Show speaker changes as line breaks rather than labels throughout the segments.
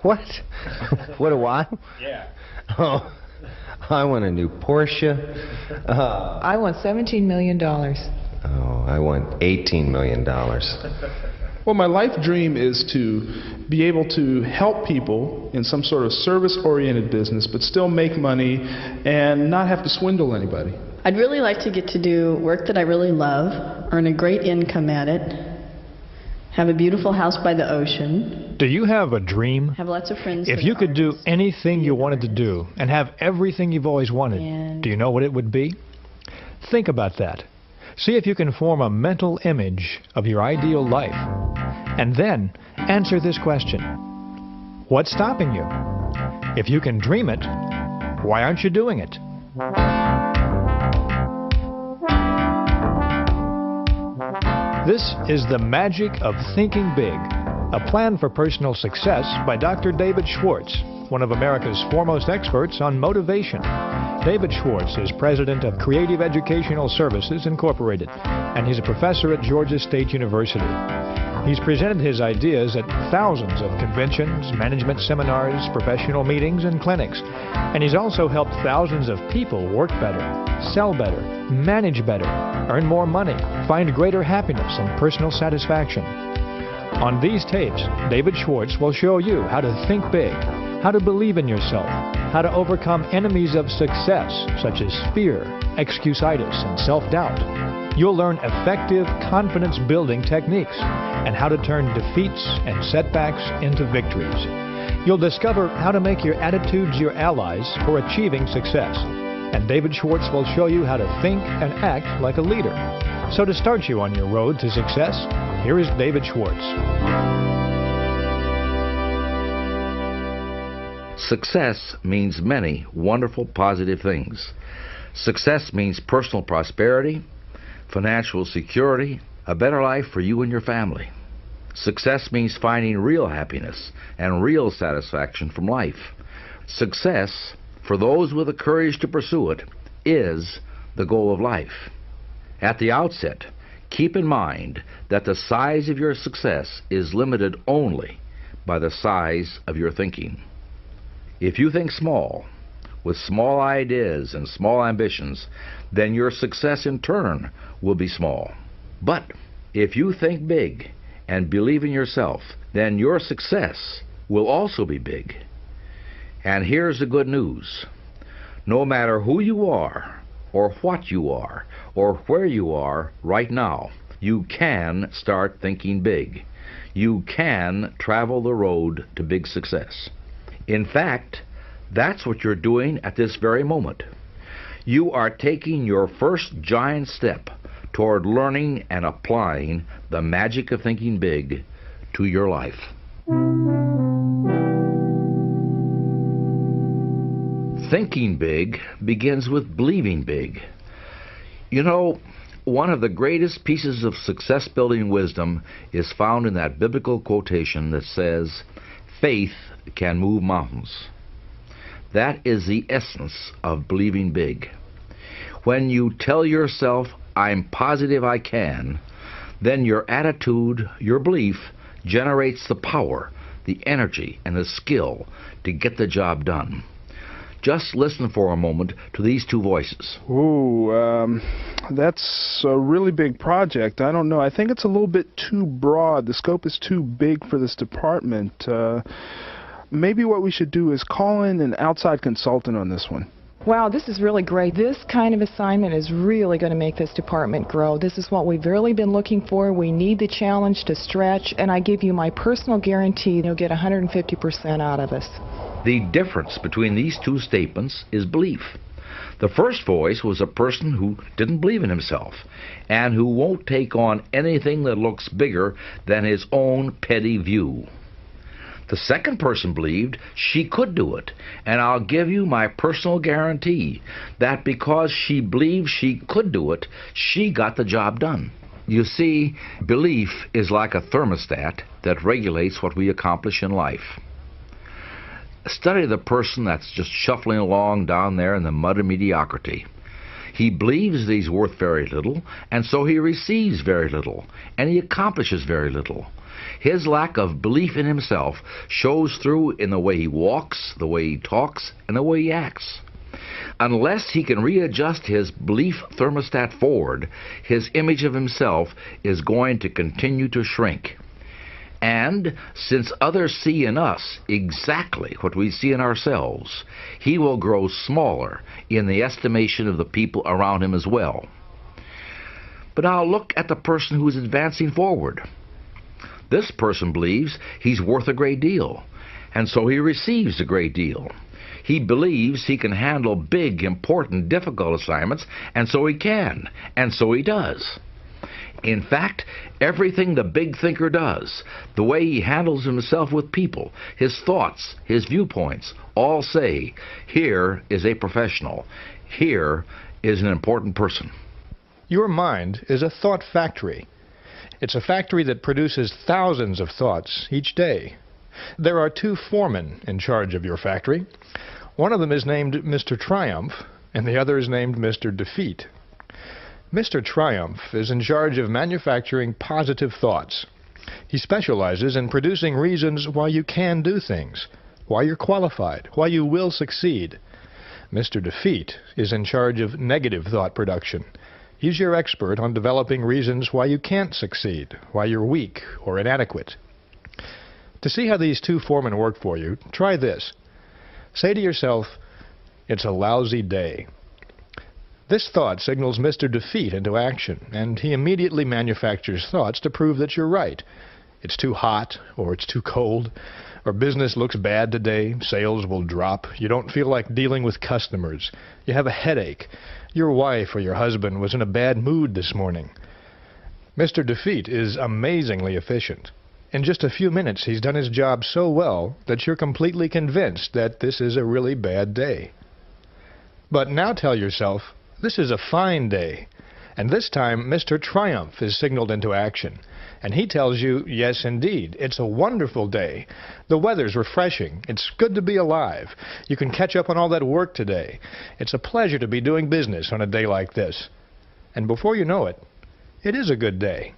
What? What do I?
Yeah.
Oh, I want a new Porsche.
I want $17 million.
Oh, I want $18 million.
Well, my life dream is to be able to help people in some sort of service-oriented business, but still make money and not have to swindle anybody.
I'd really like to get to do work that I really love, earn a great income at it, have a beautiful house by the ocean.
Do you have a dream?
Have lots of friends.
If you could do anything you wanted to do and have everything you've always wanted, do you know what it would be? Think about that. See if you can form a mental image of your ideal life. And then answer this question. What's stopping you? If you can dream it, why aren't you doing it? This is The Magic of Thinking Big, a plan for personal success by Dr. David Schwartz, one of America's foremost experts on motivation. David Schwartz is president of Creative Educational Services, Incorporated, and he's a professor at Georgia State University. He's presented his ideas at thousands of conventions, management seminars, professional meetings, and clinics. And he's also helped thousands of people work better, sell better, manage better, earn more money, find greater happiness and personal satisfaction. On these tapes, David Schwartz will show you how to think big, how to believe in yourself, how to overcome enemies of success such as fear, excusitis, and self-doubt. You'll learn effective confidence-building techniques and how to turn defeats and setbacks into victories. You'll discover how to make your attitudes your allies for achieving success. And David Schwartz will show you how to think and act like a leader. So to start you on your road to success, here is David Schwartz.
Success means many wonderful, positive things. Success means personal prosperity, financial security, a better life for you and your family. Success means finding real happiness and real satisfaction from life. Success, for those with the courage to pursue it, is the goal of life. At the outset, keep in mind that the size of your success is limited only by the size of your thinking. If you think small, with small ideas and small ambitions, then your success in turn will be small. But if you think big and believe in yourself, then your success will also be big. And here's the good news. No matter who you are, or what you are, or where you are right now, you can start thinking big. You can travel the road to big success. In fact, that's what you're doing at this very moment. You are taking your first giant step toward learning and applying the magic of thinking big to your life. Thinking big begins with believing big. You know, one of the greatest pieces of success-building wisdom is found in that biblical quotation that says, "Faith can move mountains." That is the essence of believing big. When you tell yourself, "I'm positive I can," then your attitude, your belief, generates the power, the energy, and the skill to get the job done. Just listen for a moment to these two voices.
Ooh, that's a really big project. I don't know. I think it's a little bit too broad. The scope is too big for this department. Maybe what we should do is call in an outside consultant on this one.
Wow, this is really great. This kind of assignment is really going to make this department grow. This is what we've really been looking for. We need the challenge to stretch, and I give you my personal guarantee you'll get 150% out of us.
The difference between these two statements is belief. The first voice was a person who didn't believe in himself and who won't take on anything that looks bigger than his own petty view. The second person believed she could do it, and I'll give you my personal guarantee that because she believed she could do it, she got the job done. You see, belief is like a thermostat that regulates what we accomplish in life. Study the person that's just shuffling along down there in the mud of mediocrity. He believes that he's worth very little, and so he receives very little, and he accomplishes very little. His lack of belief in himself shows through in the way he walks, the way he talks, and the way he acts. Unless he can readjust his belief thermostat forward, his image of himself is going to continue to shrink. And since others see in us exactly what we see in ourselves, he will grow smaller in the estimation of the people around him as well. But now look at the person who is advancing forward. This person believes he's worth a great deal, and so he receives a great deal. He believes he can handle big, important, difficult assignments, and so he can, and so he does. In fact, everything the big thinker does, the way he handles himself with people, his thoughts, his viewpoints, all say, here is a professional. Here is an important person.
Your mind is a thought factory. It's a factory that produces thousands of thoughts each day. There are 2 foremen in charge of your factory. One of them is named Mr. Triumph, and the other is named Mr. Defeat. Mr. Triumph is in charge of manufacturing positive thoughts. He specializes in producing reasons why you can do things, why you're qualified, why you will succeed. Mr. Defeat is in charge of negative thought production. He's your expert on developing reasons why you can't succeed, why you're weak or inadequate. To see how these 2 foremen work for you, try this. Say to yourself, it's a lousy day. This thought signals Mr. Defeat into action, and he immediately manufactures thoughts to prove that you're right. It's too hot, or it's too cold, or business looks bad today, sales will drop, you don't feel like dealing with customers, you have a headache, your wife or your husband was in a bad mood this morning. Mr. Defeat is amazingly efficient. In just a few minutes, he's done his job so well that you're completely convinced that this is a really bad day. But now tell yourself, this is a fine day, and this time Mr. Triumph is signaled into action, and he tells you, yes indeed, it's a wonderful day. The weather's refreshing, it's good to be alive, you can catch up on all that work today. It's a pleasure to be doing business on a day like this. And before you know it, it is a good day.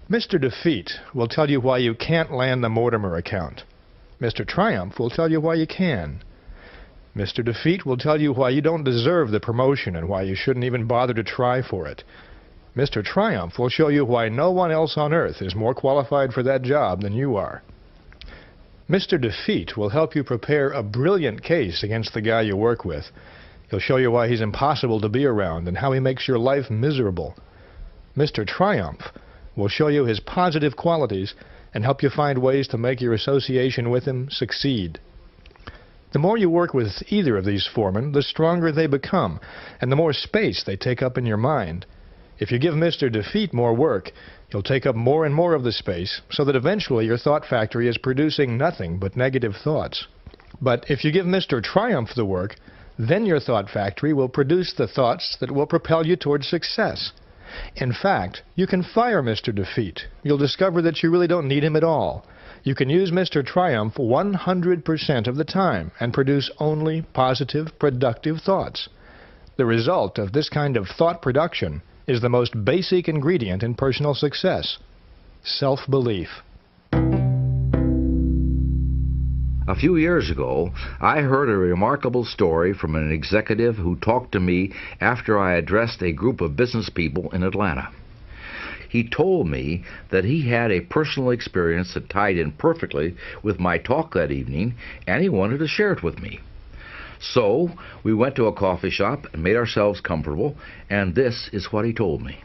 Mr. Defeat will tell you why you can't land the Mortimer account. Mr. Triumph will tell you why you can. Mr. Defeat will tell you why you don't deserve the promotion and why you shouldn't even bother to try for it. Mr. Triumph will show you why no one else on earth is more qualified for that job than you are. Mr. Defeat will help you prepare a brilliant case against the guy you work with. He'll show you why he's impossible to be around and how he makes your life miserable. Mr. Triumph will show you his positive qualities and help you find ways to make your association with him succeed. The more you work with either of these foremen, the stronger they become, and the more space they take up in your mind. If you give Mr. Defeat more work, he'll take up more and more of the space, so that eventually your thought factory is producing nothing but negative thoughts. But if you give Mr. Triumph the work, then your thought factory will produce the thoughts that will propel you towards success. In fact, you can fire Mr. Defeat. You'll discover that you really don't need him at all. You can use Mr. Triumph 100% of the time and produce only positive, productive thoughts. The result of this kind of thought production is the most basic ingredient in personal success: self-belief.
A few years ago, I heard a remarkable story from an executive who talked to me after I addressed a group of business people in Atlanta. He told me that he had a personal experience that tied in perfectly with my talk that evening, and he wanted to share it with me. So we went to a coffee shop and made ourselves comfortable, and this is what he told me.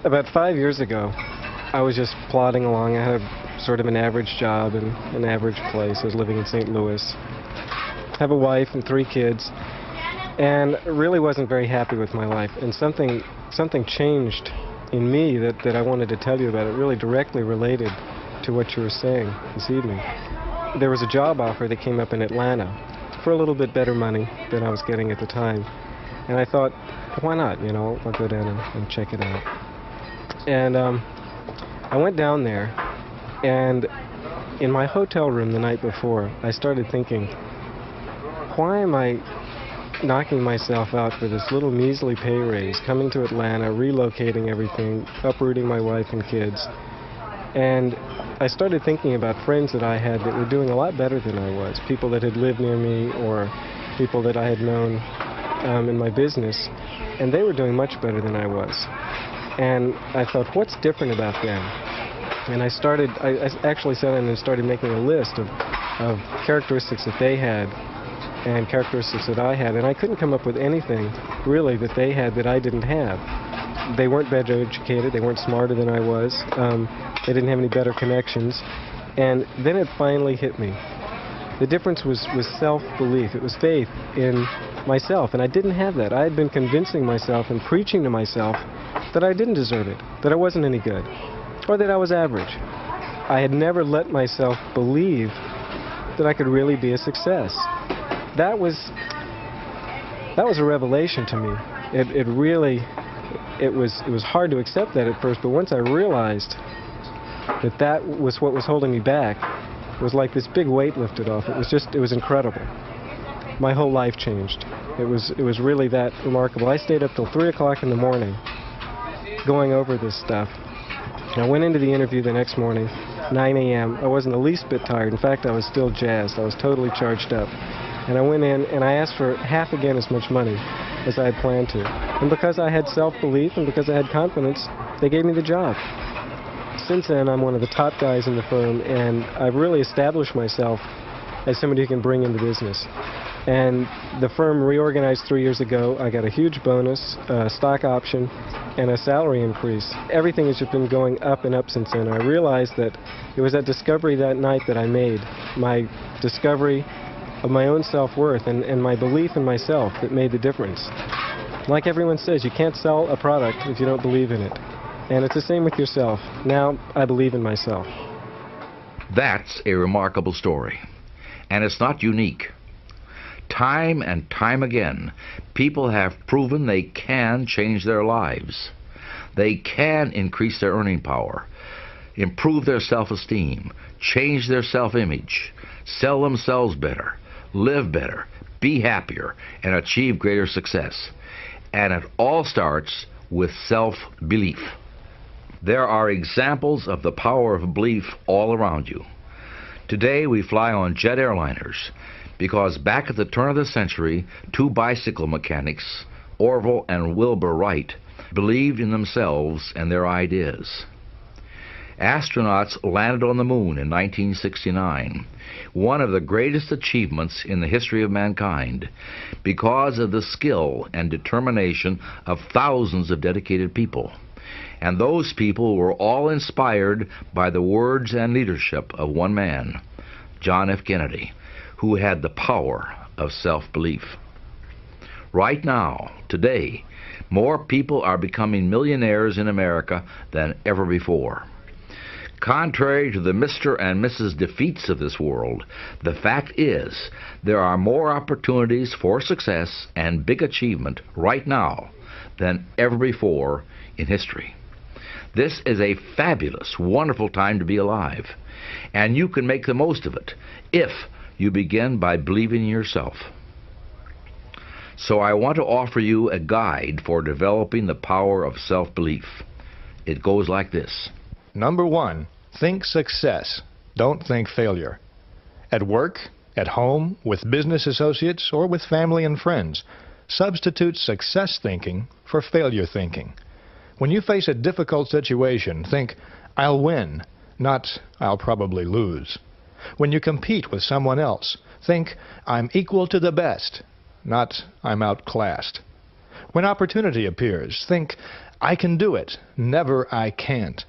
About 5 years ago, I was just plodding along. I had a sort of an average job in an average place. I was living in St. Louis. I have a wife and 3 kids, and really wasn't very happy with my life. And something changed in me that I wanted to tell you about. It really directly related to what you were saying this evening. There was a job offer that came up in Atlanta for a little bit better money than I was getting at the time. And I thought, why not? You know, I'll go down and check it out. And I went down there, and in my hotel room the night before, I started thinking, why am I knocking myself out for this little measly pay raise, coming to Atlanta, relocating everything, uprooting my wife and kids, And I started thinking about friends that I had that were doing a lot better than I was, people that had lived near me or people that I had known in my business, and they were doing much better than I was. And I thought, what's different about them? And I actually sat in and started making a list of characteristics that they had and characteristics that I had, and I couldn't come up with anything really that they had that I didn't have. They weren't better educated, they weren't smarter than I was, they didn't have any better connections, and then it finally hit me. The difference was self-belief. It was faith in myself, and I didn't have that. I had been convincing myself and preaching to myself that I didn't deserve it, that I wasn't any good, or that I was average. I had never let myself believe that I could really be a success. That was a revelation to me. It was hard to accept that at first, but once I realized that was what was holding me back, it was like this big weight lifted off. It was incredible. My whole life changed. It was really that remarkable. I stayed up till 3 o'clock in the morning going over this stuff. I went into the interview the next morning, 9 a.m. I wasn't the least bit tired. In fact, I was still jazzed. I was totally charged up. And I went in and I asked for half again as much money as I had planned to. And because I had self-belief and because I had confidence, they gave me the job. Since then, I'm one of the top guys in the firm, and I've really established myself as somebody who can bring in the business. And the firm reorganized 3 years ago. I got a huge bonus, a stock option, and a salary increase. Everything has just been going up and up since then. I realized that it was that discovery that night that I made, my discovery of my own self-worth and my belief in myself, that made the difference. Like everyone says, you can't sell a product if you don't believe in it. And it's the same with yourself. Now, I believe in myself.
That's a remarkable story. And it's not unique. Time and time again, people have proven they can change their lives. They can increase their earning power, improve their self-esteem, change their self-image, sell themselves better, live better, be happier, and achieve greater success. And it all starts with self-belief. There are examples of the power of belief all around you. Today we fly on jet airliners because back at the turn of the century, two bicycle mechanics, Orville and Wilbur Wright, believed in themselves and their ideas. Astronauts landed on the moon in 1969, one of the greatest achievements in the history of mankind, because of the skill and determination of thousands of dedicated people. And those people were all inspired by the words and leadership of one man, John F. Kennedy, who had the power of self-belief. Right now, today, more people are becoming millionaires in America than ever before. Contrary to the Mr. and Mrs. Defeats of this world, the fact is there are more opportunities for success and big achievement right now than ever before in history. This is a fabulous, wonderful time to be alive, and you can make the most of it if you begin by believing in yourself. So I want to offer you a guide for developing the power of self-belief. It goes like this.
Number 1, think success. Don't think failure. At work, at home, with business associates, or with family and friends, substitute success thinking for failure thinking. When you face a difficult situation, think, I'll win, not I'll probably lose. When you compete with someone else, think, I'm equal to the best, not I'm outclassed. When opportunity appears, think, I can do it, never I can't.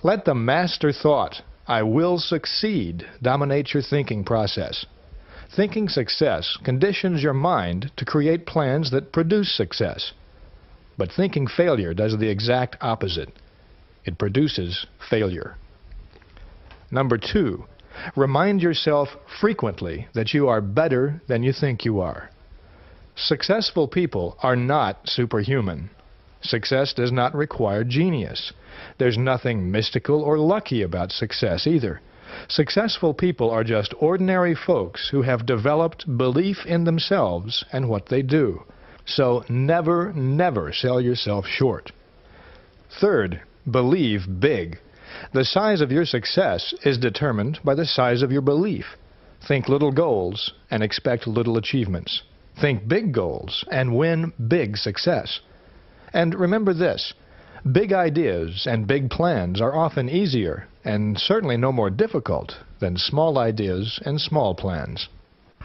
Let the master thought, I will succeed, dominate your thinking process. Thinking success conditions your mind to create plans that produce success. But thinking failure does the exact opposite. It produces failure. Number 2, remind yourself frequently that you are better than you think you are. Successful people are not superhuman. Success does not require genius. There's nothing mystical or lucky about success either. Successful people are just ordinary folks who have developed belief in themselves and what they do. So never, never sell yourself short. Third, believe big. The size of your success is determined by the size of your belief. Think little goals and expect little achievements. Think big goals and win big success. And remember this, big ideas and big plans are often easier and certainly no more difficult than small ideas and small plans.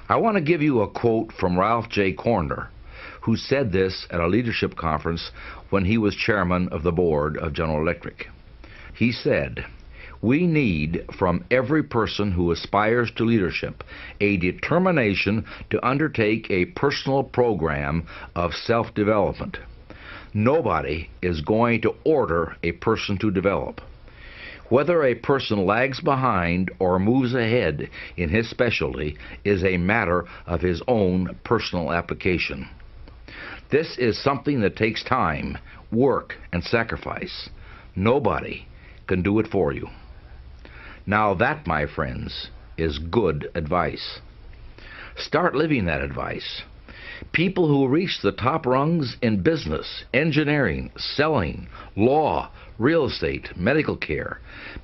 I want to give you a quote from Ralph J. Corner, who said this at a leadership conference when he was chairman of the board of General Electric. He said, "We need from every person who aspires to leadership a determination to undertake a personal program of self-development. Nobody is going to order a person to develop. Whether a person lags behind or moves ahead in his specialty is a matter of his own personal application. This is something that takes time, work, and sacrifice. Nobody can do it for you." Now that, my friends, is good advice. Start living that advice. People who reach the top rungs in business, engineering, selling, law, real estate, medical care,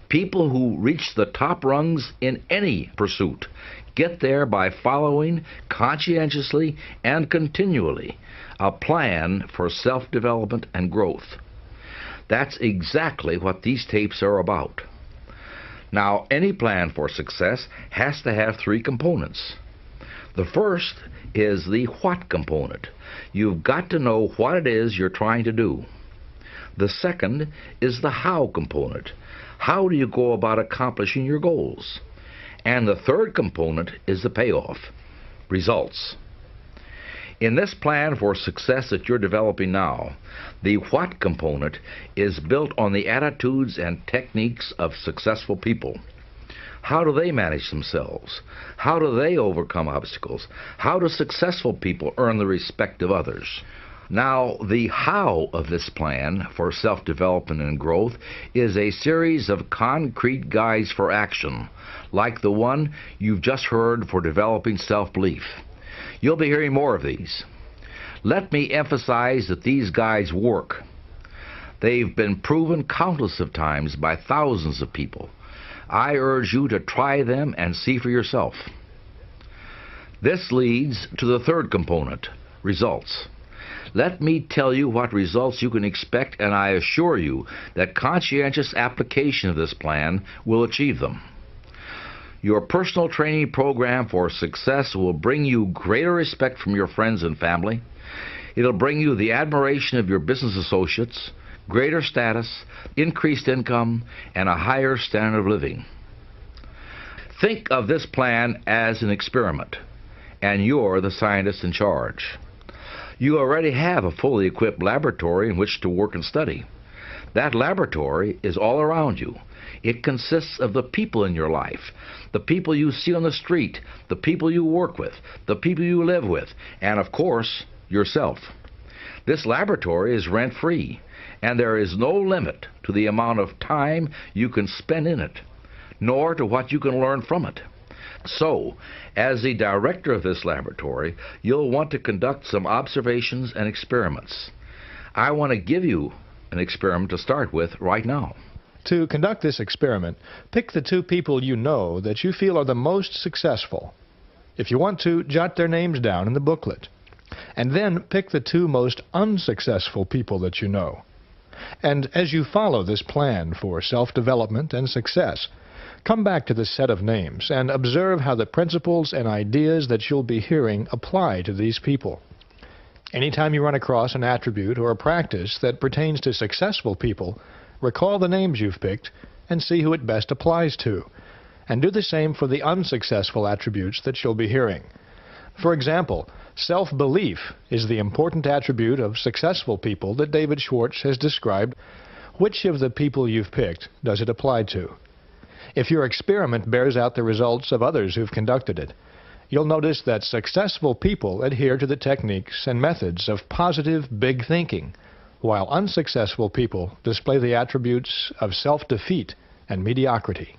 people who reach the top rungs in any pursuit, get there by following conscientiously and continually a plan for self-development and growth. That's exactly what these tapes are about. Now, any plan for success has to have three components. The first is the what component. You've got to know what it is you're trying to do. The second is the how component. How do you go about accomplishing your goals? And the third component is the payoff, results. In this plan for success that you're developing now, the what component is built on the attitudes and techniques of successful people. How do they manage themselves? How do they overcome obstacles? How do successful people earn the respect of others? Now, the how of this plan for self-development and growth is a series of concrete guides for action, like the one you've just heard for developing self-belief. You'll be hearing more of these. Let me emphasize that these guides work. They've been proven countless of times by thousands of people. I urge you to try them and see for yourself. This leads to the third component, results. Let me tell you what results you can expect, and I assure you that conscientious application of this plan will achieve them. Your personal training program for success will bring you greater respect from your friends and family. It'll bring you the admiration of your business associates, greater status, increased income, and a higher standard of living. Think of this plan as an experiment, and you're the scientist in charge. You already have a fully equipped laboratory in which to work and study. That laboratory is all around you. It consists of the people in your life, the people you see on the street, the people you work with, the people you live with, and of course, yourself. This laboratory is rent-free, and there is no limit to the amount of time you can spend in it, nor to what you can learn from it. So, as the director of this laboratory, you'll want to conduct some observations and experiments. I want to give you an experiment to start with right now.
To conduct this experiment, pick the two people you know that you feel are the most successful. If you want to, jot their names down in the booklet. And then pick the two most unsuccessful people that you know. And as you follow this plan for self-development and success, come back to this set of names and observe how the principles and ideas that you'll be hearing apply to these people. Anytime you run across an attribute or a practice that pertains to successful people, recall the names you've picked and see who it best applies to. And do the same for the unsuccessful attributes that you'll be hearing. For example, self-belief is the important attribute of successful people that David Schwartz has described. Which of the people you've picked does it apply to? If your experiment bears out the results of others who've conducted it, you'll notice that successful people adhere to the techniques and methods of positive big thinking, while unsuccessful people display the attributes of self-defeat and mediocrity.